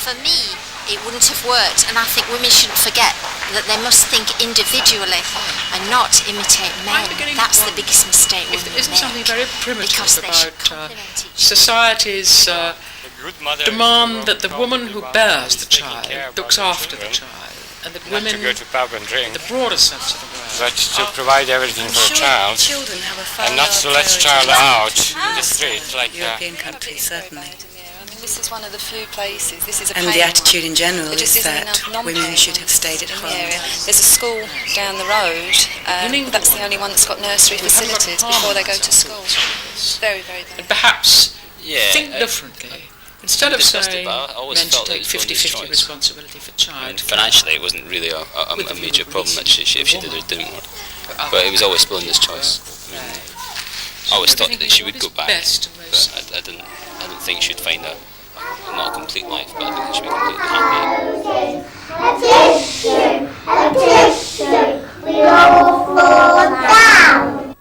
for me, it wouldn't have worked, and I think women shouldn't forget that they must think individually and not imitate men. That's the biggest mistake women make. Isn't something very primitive about society's demand that the woman who bears the child looks after the child, and that women, in the broader sense of the word, but to provide everything for a child, and not to let a child out in the street like European countries, certainly. This is one of the few places, this is a and the attitude in general is that women should have stayed at home. There's a school down the road, that's the only one that's got nursery facilities before they go to school. Very, very bad. And perhaps think differently. Instead of saying men should take 50-50 responsibility for child. Financially it wasn't really a major problem that if she did or didn't work. But it was always Belinda's choice. I always thought that she would go back, but I didn't think she'd find not a complete life, but I think she'd be completely happy. A tissue, we all fall down.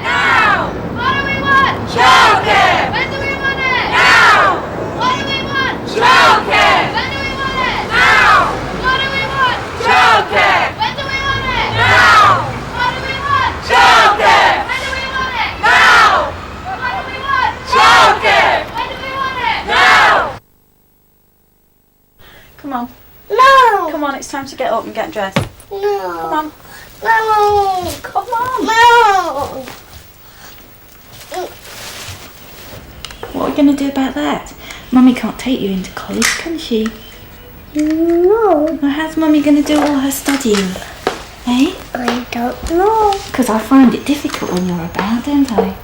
Now! What do we want? Childcare! When do we want it? Now! What do we want? Childcare! When do we want it? Now! What do we want? Childcare! When do we want it? Now! What do we want? Childcare! When do we want it? Now! What do we want? Childcare! When do we want it? Now! Come on. No! Come on, it's time to get up and get dressed. No! Come on. No! Come on. No! What are we going to do about that? Mummy can't take you into college, can she? No. Well, how's Mummy going to do all her studying? Eh? I don't know. Because I find it difficult when you're about, don't I?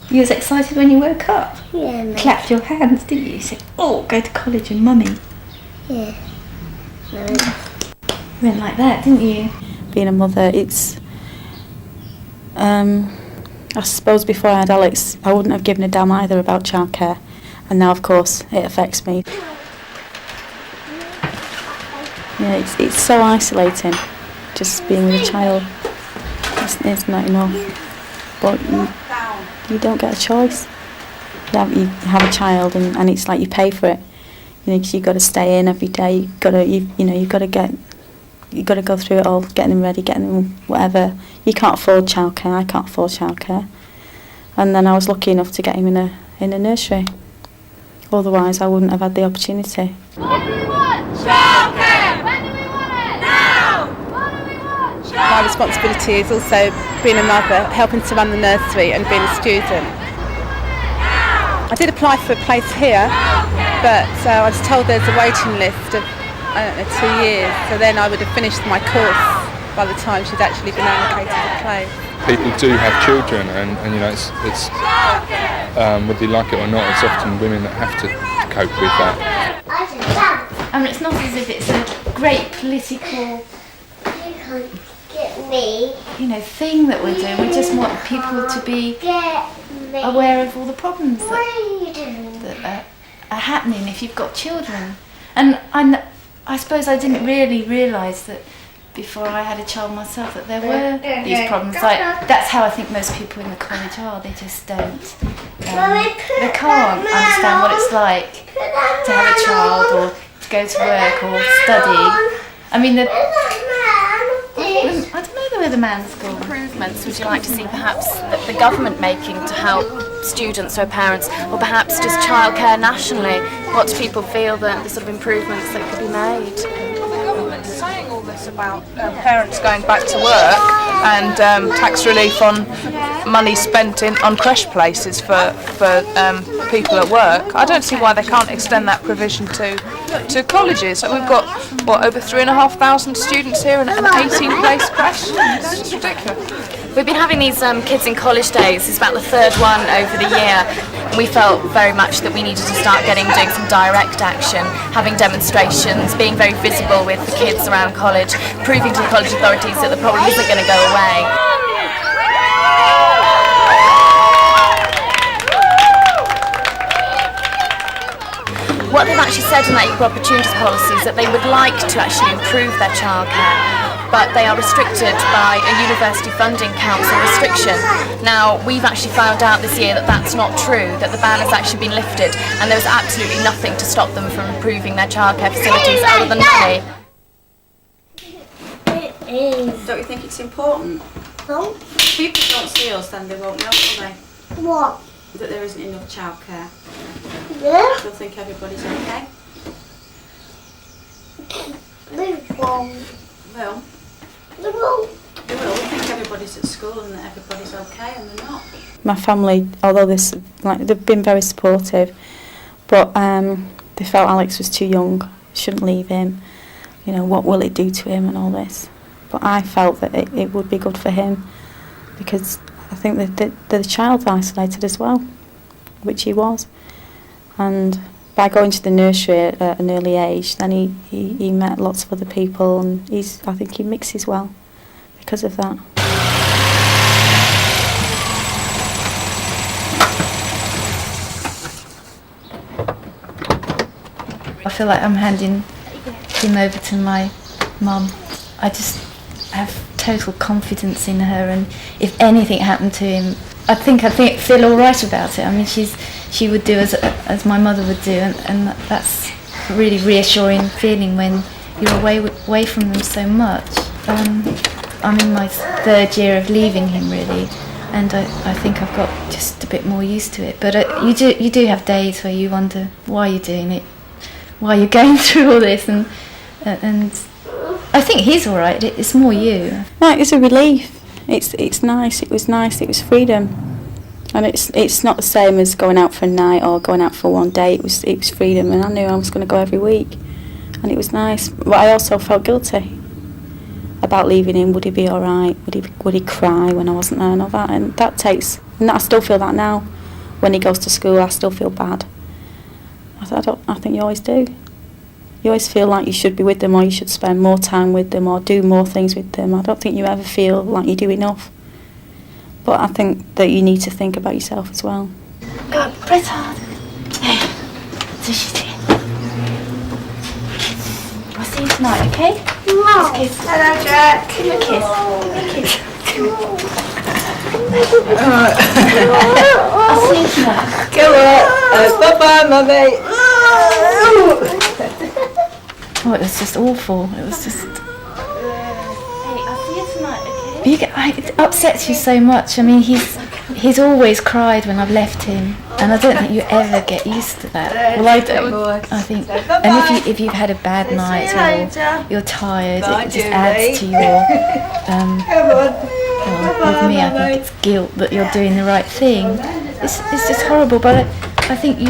You was excited when you woke up? Yeah, no. Clapped your hands, didn't you? You said, oh, go to college with Mummy. Yeah. No. You went like that, didn't you? Being a mother, it's... I suppose before I had Alex, I wouldn't have given a damn either about childcare. And now, of course, it affects me. Yeah, it's so isolating, just being with a child. It's not enough. But you don't get a choice. You have a child, and it's like you pay for it. You know, 'cause you've got to stay in every day. You've got to go through it all, getting them ready, getting them whatever. You can't afford childcare. I can't afford childcare. And then I was lucky enough to get him in a nursery. Otherwise, I wouldn't have had the opportunity. What do we want? Childcare! When do we want it? Now! What do we want? Childcare! My responsibility is also being a mother, helping to run the nursery and being a student. I did apply for a place here, but I was told there's a waiting list of, 2 years, so then I would have finished my course by the time she'd actually been allocated a place. People do have children, and you know, it's whether you like it or not, it's often women that have to cope with that. I mean, it's not as if it's a great political, thing that we're doing. We just want people to be aware of all the problems that are happening if you've got children. And I suppose I didn't really realise that before I had a child myself that there were these problems. Like, that's how I think most people in the college are. They just don't. They can't understand what it's like to have a child or to go to work or study. I mean, I don't know where the man's gone. Improvements would you like to see perhaps the government making to help students or parents, or perhaps just childcare nationally? What do people feel that the sort of improvements that could be made? The government's saying all this about parents going back to work and tax relief on money spent on creche places for people at work. I don't see why they can't extend that provision to colleges. We've got over 3,500 students here and an 18-place creche. It's just ridiculous. We've been having these kids in college days. It's about the third one over the year. We felt very much that we needed to start doing some direct action, having demonstrations, being very visible with the kids around college, proving to the college authorities that the problem isn't going to go away. what they've actually said in that equal opportunities policy is that they would like to actually improve their childcare, but they are restricted by a university funding council restriction. Now, we've actually found out this year that that's not true, that the ban has actually been lifted, and there's absolutely nothing to stop them from improving their childcare facilities other than money. Don't you think it's important? No. If people don't see us, then they won't know, will they? What? That there isn't enough childcare. Yeah. They'll think everybody's okay. They won't. Well, They won't. they will. They think everybody's at school and that everybody's okay, and they're not. My family, although they've been very supportive, but they felt Alex was too young, shouldn't leave him. You know, what will it do to him and all this? But I felt that it would be good for him, because I think that the child's isolated as well, which he was. And by going to the nursery at an early age, then he met lots of other people, and I think he mixes well because of that. I feel like I'm handing him over to my mum. I just have total confidence in her, and if anything happened to him, I think I'd feel all right about it. I mean, she would do as my mother would do, and that's a really reassuring feeling when you're away from them so much. I'm in my third year of leaving him, really, and I think I've got just a bit more used to it. But you do have days where you wonder why you're doing it, why you're going through all this, and I think he's all right. It's more you. No, it's a relief. It's nice. It was nice. It was freedom, and it's not the same as going out for a night or going out for one day. It was freedom, and I knew I was going to go every week, and it was nice. But I also felt guilty about leaving him. Would he be all right? Would he cry when I wasn't there and all that? And and I still feel that now. When he goes to school, I still feel bad. I think you always do. You always feel like you should be with them, or you should spend more time with them, or do more things with them. I don't think you ever feel like you do enough. But I think that you need to think about yourself as well. Go on, press hard. Hey, so she's here. I'll see you tonight, okay? No. Kiss. Hello, Jack. Give me a kiss. Give me a kiss. I'll see you tonight. Go on. Bye-bye, mummy. Oh, it was just awful. It was just... Hey, I'll see you tonight, okay? It upsets you so much. I mean, he's always cried when I've left him, and I don't think you ever get used to that. Well, I don't. I think, and if you've had a bad night or you're tired, it just adds to your... with me, I think it's guilt that you're doing the right thing. It's just horrible, but I think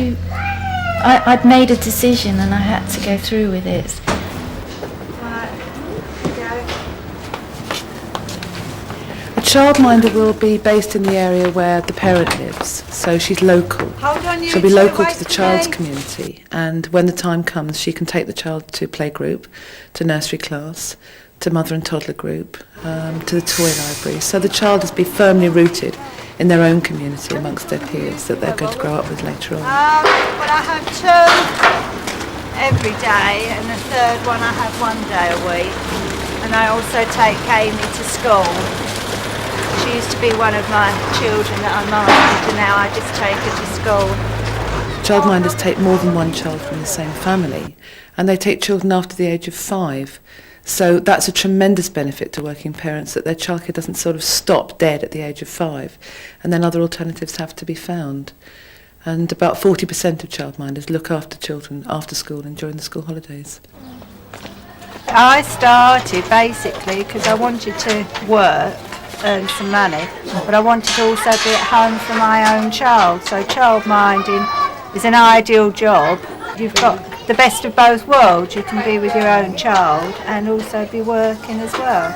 I'd made a decision and I had to go through with it. A childminder will be based in the area where the parent lives, so she's local. She'll be local to the child's community, and when the time comes she can take the child to playgroup, to nursery class, to mother and toddler group, to the toy library. So the child has been firmly rooted in their own community amongst their peers that they're going to grow up with later on. Well, I have two every day, and the third one I have 1 day a week. And I also take Amy to school. She used to be one of my children that I minded, and now I just take her to school. Childminders take more than one child from the same family, and they take children after the age of 5. So that's a tremendous benefit to working parents, that their childcare doesn't sort of stop dead at the age of 5, and then other alternatives have to be found. And about 40% of childminders look after children after school and during the school holidays. I started basically because I wanted to work, earn some money, but I wanted to also be at home for my own child. So childminding is an ideal job. You've got the best of both worlds. You can be with your own child and also be working as well.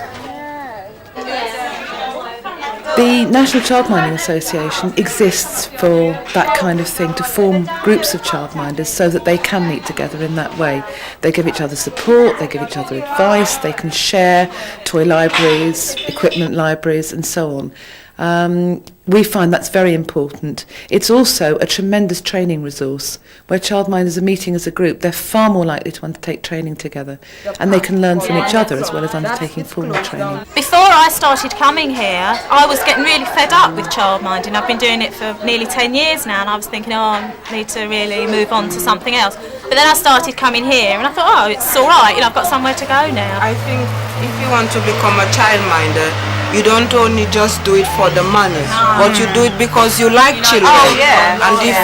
The National Childminding Association exists for that kind of thing, to form groups of childminders so that they can meet together in that way. They give each other support, they give each other advice, they can share toy libraries, equipment libraries and so on. We find that's very important. It's also a tremendous training resource. Where childminders are meeting as a group, they're far more likely to undertake training together, and they can learn from each other as well as undertaking formal training. Before I started coming here, I was getting really fed up with childminding. I've been doing it for nearly 10 years now, and I was thinking, I need to really move on to something else. But then I started coming here, and I thought, it's all right, I've got somewhere to go now. I think if you want to become a childminder, you don't only just do it for the money, but you do it because you like children. And if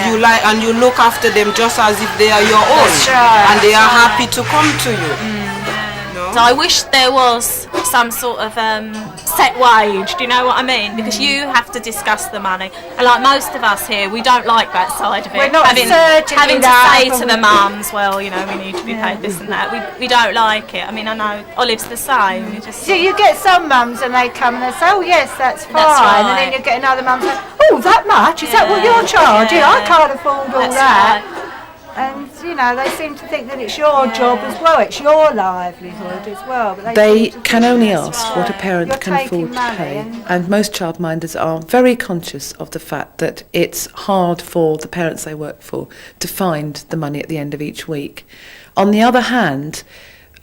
you like, and you look after them just as if they are your own, and they are happy to come to you. So I wish there was some sort of set wage, do you know what I mean? Because you have to discuss the money. And like most of us here, we don't like that side of it. We're not having to say to the mums, well, we need to be paid this and that. We don't like it. I mean, I know Olive's the same. So you get some mums and they come and they say, oh yes, that's fine. That's right. And then you get another mum saying, oh, that much? Is that what you're charging? I can't afford all that. Right. And, they seem to think that it's your job as well, it's your livelihood as well. But they can only ask what a parent can afford to pay. And most childminders are very conscious of the fact that it's hard for the parents they work for to find the money at the end of each week. On the other hand,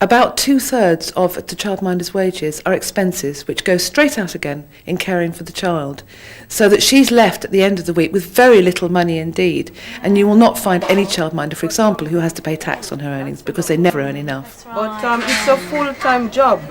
about 2/3 of the childminder's wages are expenses which go straight out again in caring for the child, so that she's left at the end of the week with very little money indeed. And you will not find any childminder, for example, who has to pay tax on her earnings because they never earn enough. But it's a full-time job,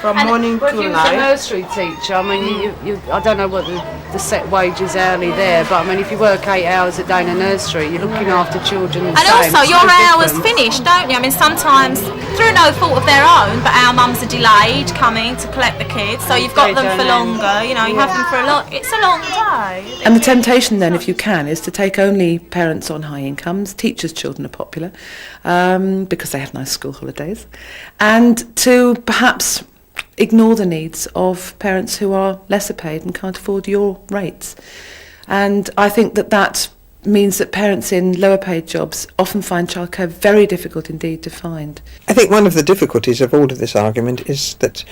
from morning to If you was night. a nursery teacher, I mean, I don't know what the set wage is hourly there, but I mean, if you work 8 hours a day in a nursery, you're looking after children. And also, your hours finish, don't you? I mean, sometimes through no fault of their own, but our mums are delayed coming to collect the kids, so you've got them for longer. You have them for it's a long day. And the temptation then, if you can, is to take only parents on high incomes. Teachers' children are popular because they have nice school holidays, and to perhaps ignore the needs of parents who are lesser paid and can't afford your rates. And I think that means that parents in lower paid jobs often find childcare very difficult indeed to find. I think one of the difficulties of all of this argument is that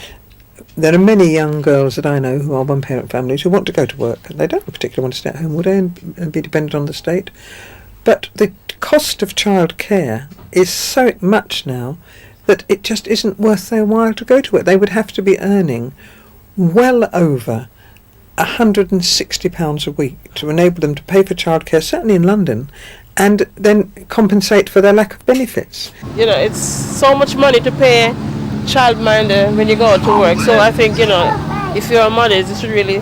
there are many young girls that I know who are one-parent families who want to go to work. They don't particularly want to stay at home all day and be dependent on the state. But the cost of childcare is so much now that it just isn't worth their while to go to work. They would have to be earning well over £160 a week to enable them to pay for childcare, certainly in London, and then compensate for their lack of benefits. It's so much money to pay childminder when you go out to work. So I think, if you're a mother, you should really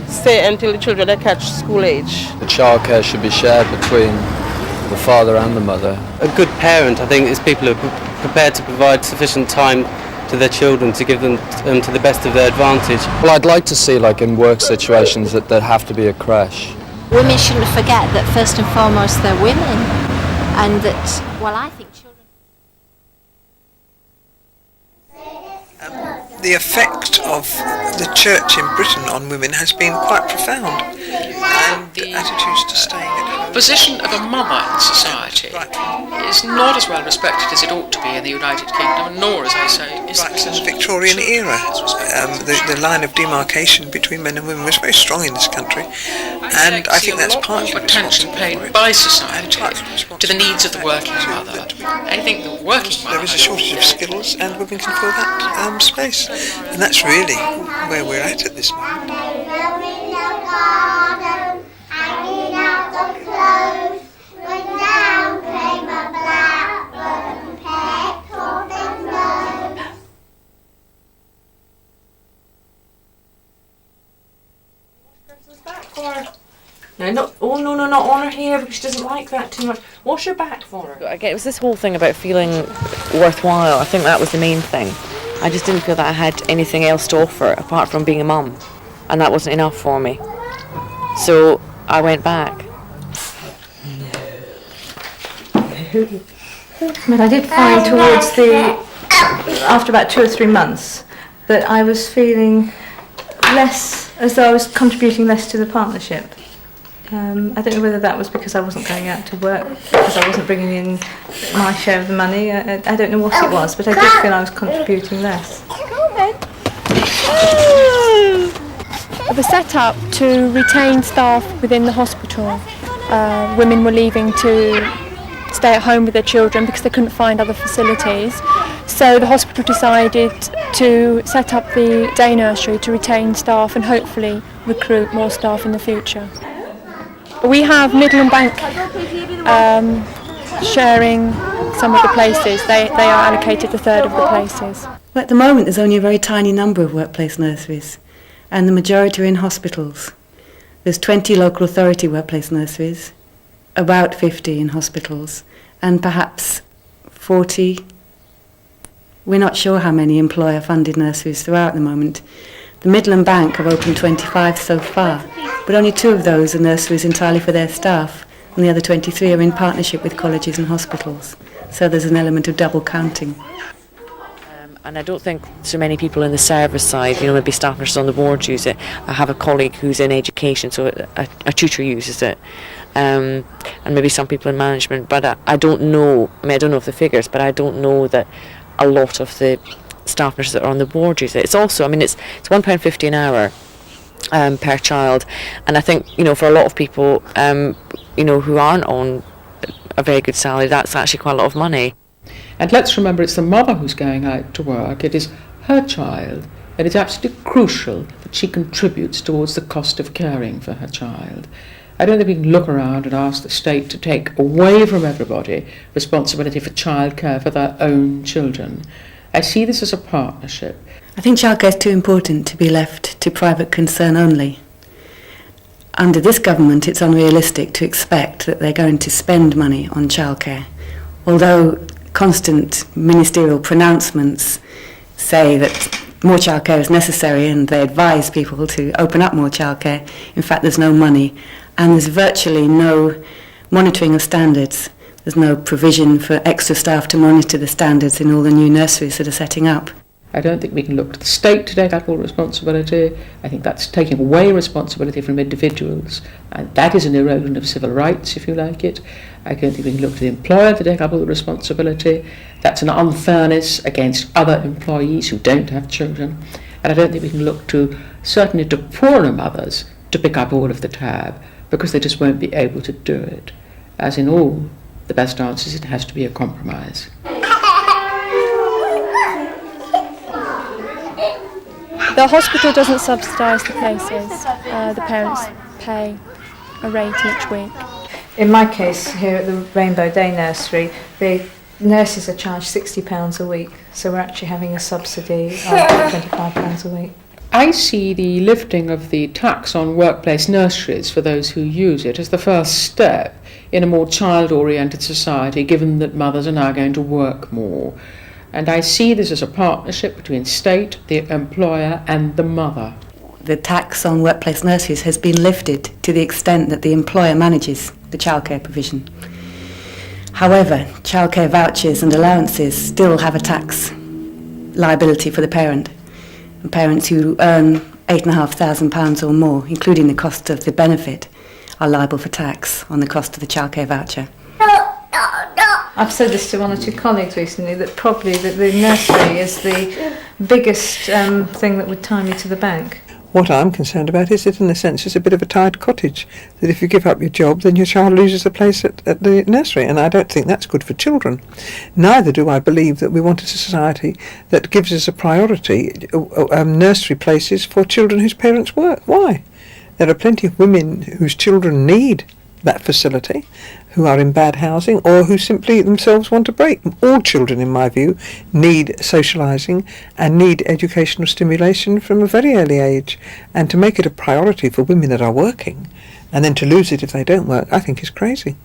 stay until the children are catch school age. The childcare should be shared between the father and the mother. A good parent, I think, is people who are prepared to provide sufficient time to their children to give them to the best of their advantage. Well, I'd like to see, like in work situations, that there have to be a creche. Women shouldn't forget that first and foremost they're women, and that, I think children... The effect of the church in Britain on women has been quite profound, and the attitudes to staying at home. The position of a mother in society is not as well respected as it ought to be in the United Kingdom, nor, as I say, is the Victorian era. The line of demarcation between men and women was very strong in this country, and I think that's partly attention paid by society to the needs of the working mother. I think the working mother... There is a shortage of skills, and women can fill that space, and that's really where we're at this moment. No, not on her hair because she doesn't like that too much. Wash her back for her. Again, it was this whole thing about feeling worthwhile. I think that was the main thing. I just didn't feel that I had anything else to offer apart from being a mum, and that wasn't enough for me. So I went back. But I did find after about 2 or 3 months, that I was feeling less, as though I was contributing less to the partnership. I don't know whether that was because I wasn't going out to work, because I wasn't bringing in my share of the money. I don't know what it was, but I did feel I was contributing less. of a set-up to retain staff within the hospital. Women were leaving to stay at home with their children because they couldn't find other facilities. So the hospital decided to set up the day nursery to retain staff and hopefully recruit more staff in the future. We have Midland Bank sharing some of the places. They are allocated a third of the places. Well, at the moment there's only a very tiny number of workplace nurseries and the majority are in hospitals. There's 20 local authority workplace nurseries, about 50 in hospitals, and perhaps 40. We're not sure how many employer-funded nurseries there are at the moment. The Midland Bank have opened 25 so far, but only 2 of those are nurseries entirely for their staff, and the other 23 are in partnership with colleges and hospitals. So there's an element of double counting. And I don't think so many people in the service side, maybe staff nurses on the board use it. I have a colleague who's in education, so a tutor uses it. And maybe some people in management, but I don't know. I don't know of the figures, but I don't know that a lot of the staff nurses that are on the board use it. It's also, it's £1.50 an hour per child, and I think for a lot of people, who aren't on a very good salary, that's actually quite a lot of money. And let's remember, it's the mother who's going out to work. It is her child, and it's absolutely crucial that she contributes towards the cost of caring for her child. I don't think we can look around and ask the state to take away from everybody responsibility for childcare for their own children. I see this as a partnership. I think childcare is too important to be left to private concern only. Under this government, it's unrealistic to expect that they're going to spend money on childcare. Although constant ministerial pronouncements say that more childcare is necessary and they advise people to open up more childcare, in fact there's no money and there's virtually no monitoring of standards. There's no provision for extra staff to monitor the standards in all the new nurseries that are setting up. I don't think we can look to the state to take that full responsibility. I think that's taking away responsibility from individuals, and that is an erosion of civil rights, if you like it. I don't think we can look to the employer to take up all the responsibility. That's an unfairness against other employees who don't have children. And I don't think we can look certainly to poorer mothers to pick up all of the tab, because they just won't be able to do it. As in all the best answers, it has to be a compromise. The hospital doesn't subsidise the places. The parents pay a rate each week. In my case, here at the Rainbow Day Nursery, the nurses are charged £60 a week, so we're actually having a subsidy of £25 a week. I see the lifting of the tax on workplace nurseries for those who use it as the first step in a more child-oriented society, given that mothers are now going to work more. And I see this as a partnership between state, the employer and the mother. The tax on workplace nurseries has been lifted to the extent that the employer manages the childcare provision. However, childcare vouchers and allowances still have a tax liability for the parent. And parents who earn £8,500 or more, including the cost of the benefit, are liable for tax on the cost of the childcare voucher. I've said this to one or two colleagues recently, that probably the nursery is the biggest thing that would tie me to the bank. What I'm concerned about is that in a sense it's a bit of a tied cottage, that if you give up your job then your child loses a place at the nursery, and I don't think that's good for children. Neither do I believe that we want a society that gives us a priority nursery places for children whose parents work. Why? There are plenty of women whose children need that facility, who are in bad housing or who simply themselves want a break. All children, in my view, need socialising and need educational stimulation from a very early age, and to make it a priority for women that are working and then to lose it if they don't work, I think is crazy.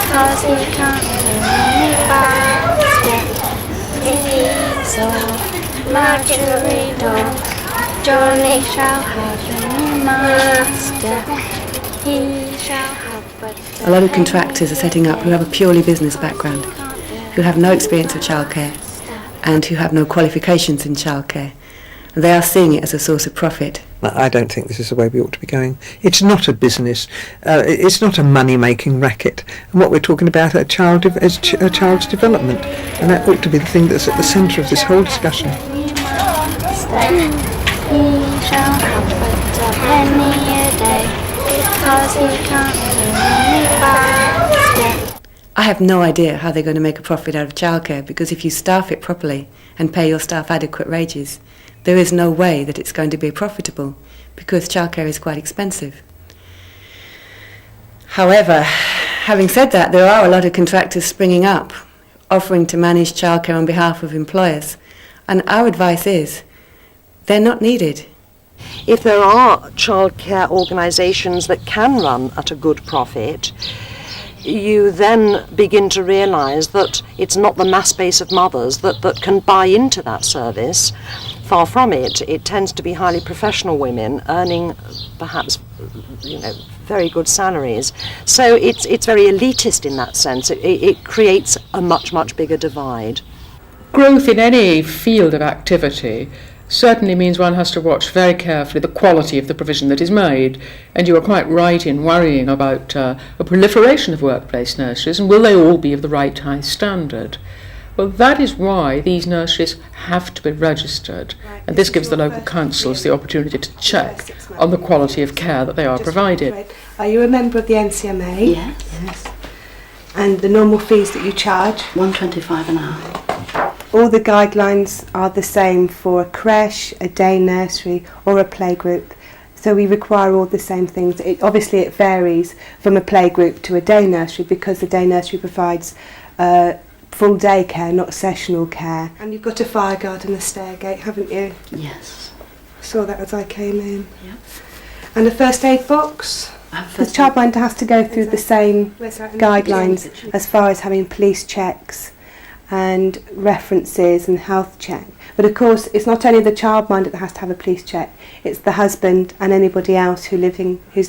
Because he can't do any faster. He's a Marjorie dog. Johnny shall have a new master. He shall have but A lot of contractors are setting up who have a purely business background, who have no experience of childcare and who have no qualifications in childcare. And they are seeing it as a source of profit. I don't think this is the way we ought to be going. It's not a business. It's not a money-making racket. And what we're talking about is a child's development, and that ought to be the thing that's at the centre of this whole discussion. He shall have but a penny a day, because he can't do any basket. I have no idea how they're going to make a profit out of childcare, because if you staff it properly and pay your staff adequate wages, there is no way that it's going to be profitable, because childcare is quite expensive. However, having said that, there are a lot of contractors springing up, offering to manage childcare on behalf of employers, and our advice is they're not needed. If there are childcare organisations that can run at a good profit, you then begin to realise that it's not the mass base of mothers that can buy into that service. Far from it. It tends to be highly professional women earning perhaps, very good salaries. So it's very elitist in that sense. It creates a much, much bigger divide. Growth in any field of activity certainly means one has to watch very carefully the quality of the provision that is made, and you are quite right in worrying about a proliferation of workplace nurseries, and will they all be of the right high standard? Well, that is why these nurseries have to be registered, and this gives the local councils the opportunity to check on the quality of care that they are provided. Are you a member of the NCMA? Yes. And the normal fees that you charge? £1.25 an hour. All the guidelines are the same for a creche, a day nursery or a playgroup. So we require all the same things. Obviously it varies from a playgroup to a day nursery, because the day nursery provides full day care, not sessional care. And you've got a fire guard and a stair gate, haven't you? Yes. I saw that as I came in. Yep. And a first aid box? The childminder has to go through the same guidelines as far as having police checks and references and health check. But of course, it's not only the childminder that has to have a police check, it's the husband and anybody else who's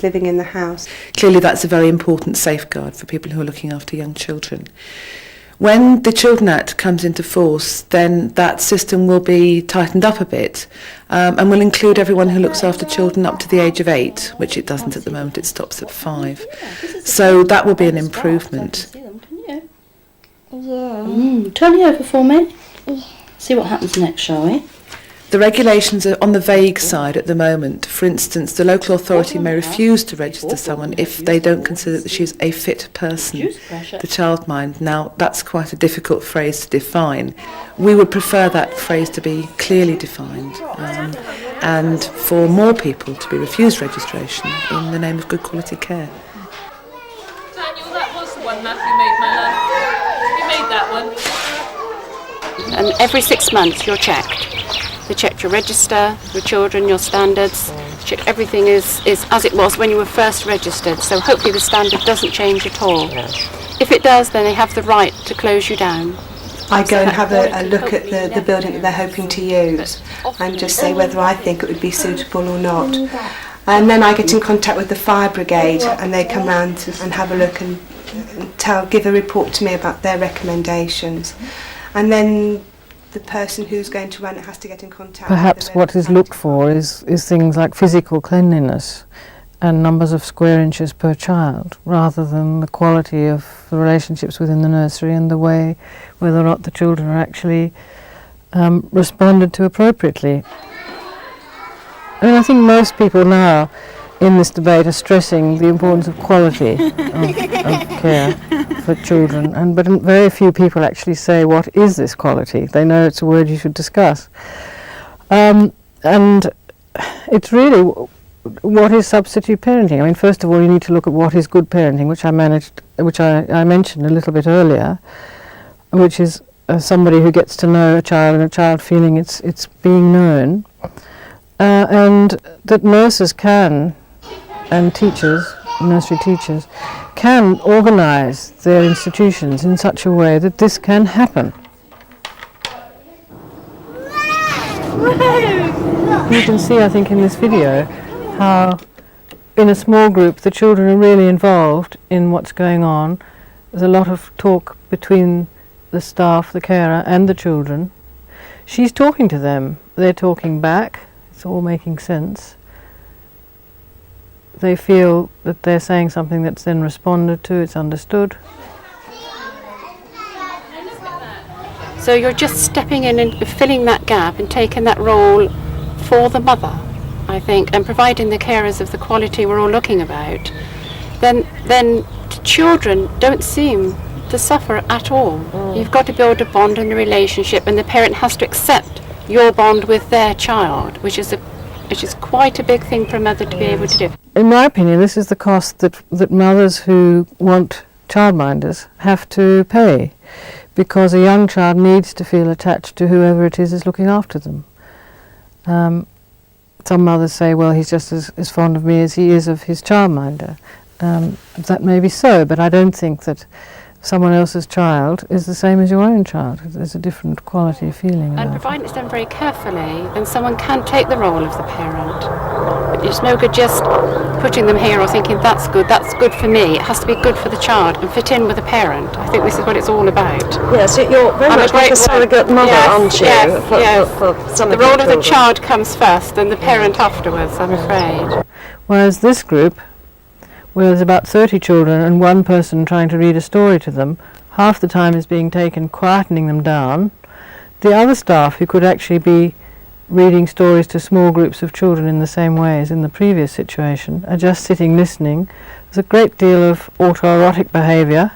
living in the house. Clearly that's a very important safeguard for people who are looking after young children. When the Children Act comes into force, then that system will be tightened up a bit, and will include everyone who looks after children up to the age of 8, which it doesn't at the moment, it stops at 5. So that will be an improvement. Turn it over for me. See what happens next, shall we? The regulations are on the vague side at the moment. For instance, the local authority may refuse to register someone if they don't consider that she's a fit person, the childminder. Now, that's quite a difficult phrase to define. We would prefer that phrase to be clearly defined, and for more people to be refused registration in the name of good quality care. Daniel, that was the one Matthew made, my love. You made that one. And every 6 months you're checked. They check your register, your children, your standards, check everything is as it was when you were first registered, so hopefully the standard doesn't change at all. If it does, then they have the right to close you down. I go and have a look at the building that they're hoping to use and just say whether I think it would be suitable or not. And then I get in contact with the fire brigade and they come round and have a look and give a report to me about their recommendations. And then the person who's going to run it has to get in contact. Perhaps what is looked for is things like physical cleanliness and numbers of square inches per child, rather than the quality of the relationships within the nursery and the way whether or not the children are actually responded to appropriately. I mean, I think most people now in this debate are stressing the importance of quality of care for children, but very few people actually say, what is this quality? They know it's a word you should discuss. And it's really, what is substitute parenting? I mean, first of all, you need to look at what is good parenting, which I mentioned a little bit earlier, which is somebody who gets to know a child and a child feeling it's being known, and that nurses can, and teachers, nursery teachers, can organise their institutions in such a way that this can happen. You can see, I think, in this video how in a small group the children are really involved in what's going on. There's a lot of talk between the staff, the carer and the children. She's talking to them, they're talking back, it's all making sense. they feel that they're saying something that's then responded to, it's understood. So you're just stepping in and filling that gap and taking that role for the mother, I think, and providing the carers of the quality we're all looking about. Then the children don't seem to suffer at all. You've got to build a bond and a relationship, and the parent has to accept your bond with their child, which is quite a big thing for a mother to be able to do. In my opinion, this is the cost that mothers who want childminders have to pay, because a young child needs to feel attached to whoever it is looking after them. Some mothers say, well, he's just as fond of me as he is of his childminder. That may be so, but I don't think that someone else's child is the same as your own child. There's a different quality of feeling about And provided it's done very carefully, then someone can take the role of the parent. But it's no good just putting them here or thinking that's good for me. It has to be good for the child and fit in with the parent. I think this is what it's all about. Yes, you're very much like a surrogate mother, aren't you? Yes. For some the of your role of the children. child comes first and the parent afterwards, I'm afraid. Whereas this group, where there's about 30 children and one person trying to read a story to them, half the time is being taken quietening them down. The other staff, who could actually be reading stories to small groups of children in the same way as in the previous situation, are just sitting listening. There's a great deal of autoerotic behaviour,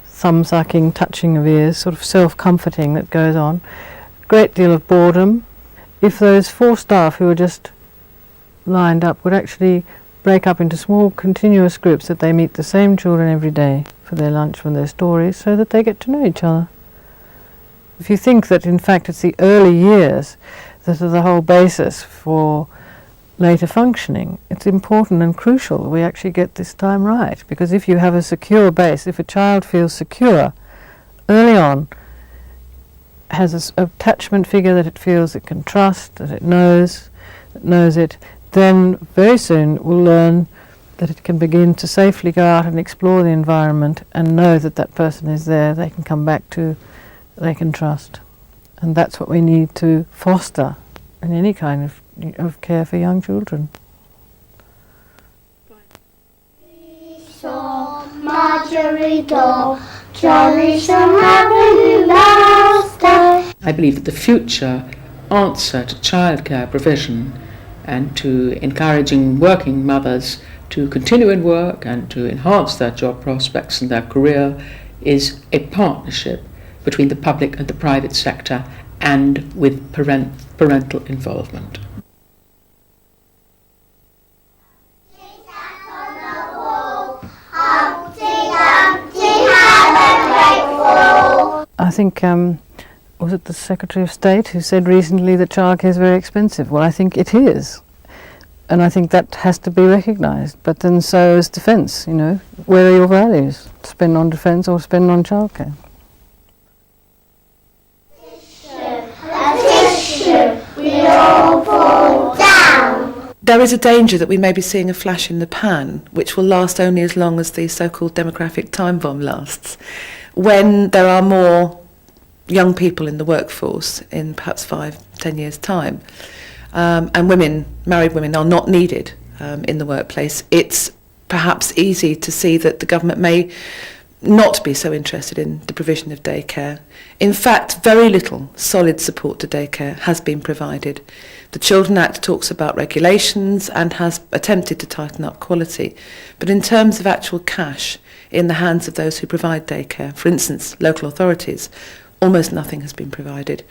thumb-sucking, touching of ears, sort of self-comforting that goes on. A great deal of boredom. If those 4 staff who are just lined up would actually break up into small continuous groups, that they meet the same children every day for their lunch, for their stories, so that they get to know each other. If you think that in fact it's the early years that are the whole basis for later functioning, it's important and crucial that we actually get this time right, because if you have a secure base, if a child feels secure early on, has an attachment figure that it feels it can trust, that it knows it, then very soon will learn that it can begin to safely go out and explore the environment and know that that person is there, they can come back to, they can trust. And that's what we need to foster in any kind of care for young children. I believe that the future answer to childcare provision and to encouraging working mothers to continue in work and to enhance their job prospects and their career is a partnership between the public and the private sector, and with parental involvement. I think, was it the Secretary of State who said recently that childcare is very expensive? Well, I think it is. And I think that has to be recognised. But then so is defence, Where are your values? Spend on defence or spend on childcare? We all fall down. There is a danger that we may be seeing a flash in the pan, which will last only as long as the so-called demographic time bomb lasts, when there are more young people in the workforce in perhaps 5-10 years' time, and married women are not needed in the workplace. It's perhaps easy to see that the government may not be so interested in the provision of daycare. In fact, very little solid support to daycare has been provided. The Children Act talks about regulations and has attempted to tighten up quality, but in terms of actual cash in the hands of those who provide daycare, for instance, local authorities, almost nothing has been provided.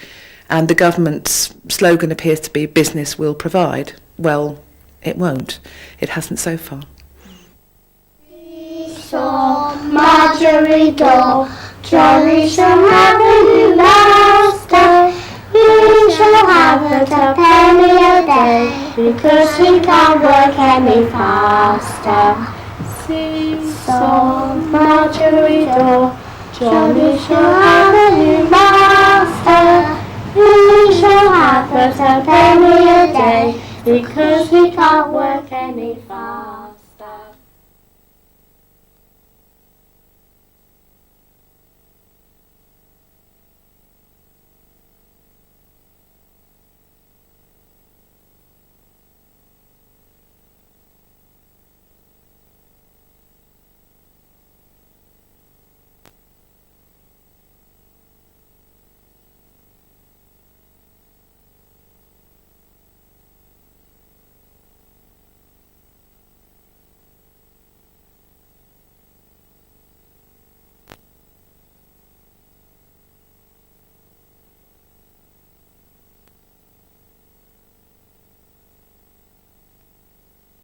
And the government's slogan appears to be business will provide. Well, it won't. It hasn't so far. So Marjorie Dole, jolly shall have a new master. We shall have but a penny a day, because we can't work any faster. So Marjorie Dole, jolly shall have a new master. We shall have but a penny a day, because we can't work any faster.